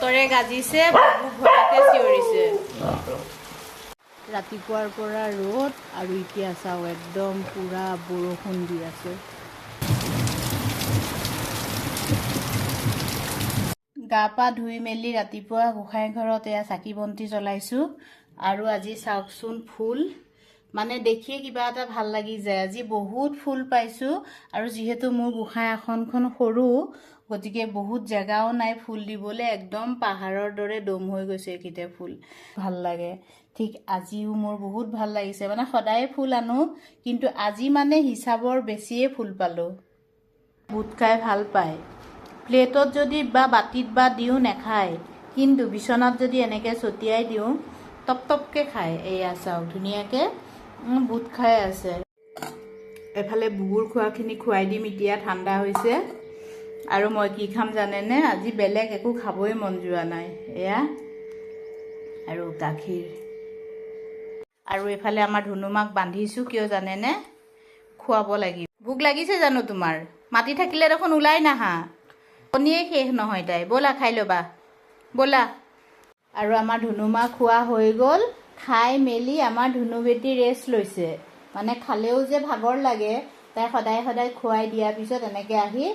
বতৰে গাজিছে, বহু ভয়তে চিঞৰিছে। ৰাতিপুৱাৰ পৰা ৰ'দ আৰু এতিয়া চাওঁ একদম পুৰা বৰষুণ দি আছে। গা পা ধুই মেলি ৰাতিপুৱা গোসাঁই ঘৰত এয়া চাকি বন্তি জ্বলাইছোঁ। আৰু আজি চাওকচোন ফুল, মানে দেখিয়ে কিবা এটা ভাল লাগি যায়। আজি বহুত ফুল পাইছোঁ আৰু যিহেতু মোৰ গোসাঁই আসনখন সৰু, গতিকে বহুত জেগাও নাই ফুল দিবলৈ। একদম পাহাৰৰ দৰে দম হৈ গৈছে এইকেইটা ফুল, ভাল লাগে। ঠিক আজিও মোৰ বহুত ভাল লাগিছে, মানে সদায় ফুল আনো, কিন্তু আজি মানে হিচাপৰ বেছিয়ে ফুল পালোঁ। বুট খাই ভাল পায়, প্লেটত যদি বা বাতিত বা দিওঁ নেখায়, কিন্তু বিচনাত যদি এনেকৈ ছটিয়াই দিওঁ টপ টপকৈ খায়। এয়া চাওক ধুনীয়াকৈ বুট খাই আছে। এফালে বুগুৰ খোৱাখিনি খুৱাই দিম, এতিয়া ঠাণ্ডা হৈছে। আৰু মই কি খাম জানেনে? আজি বেলেগ একো খাবই মন যোৱা নাই। এয়া আৰু গাখীৰ। আৰু এইফালে আমাৰ ধুনুমাক বান্ধিছোঁ, কিয় জানেনে? খুৱাব লাগিব। ভোক লাগিছে জানো তোমাৰ? মাতি থাকিলে দেখোন ওলাই নাহা, কণীয়ে শেষ নহয় তাই। ব'লা খাই ল'বা, ব'লা। আৰু আমাৰ ধুনুমা খোৱা হৈ গ'ল। খাই মেলি আমাৰ ধুনু বেটি ৰেষ্ট লৈছে। মানে খালেও যে ভাগৰ লাগে, তাই সদায় সদায় খুৱাই দিয়াৰ পিছত এনেকৈ আহি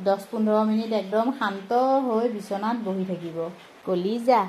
10-15 মিনিট একদম শান্ত হৈ বিচনাত বহি থাকিব। কলিজা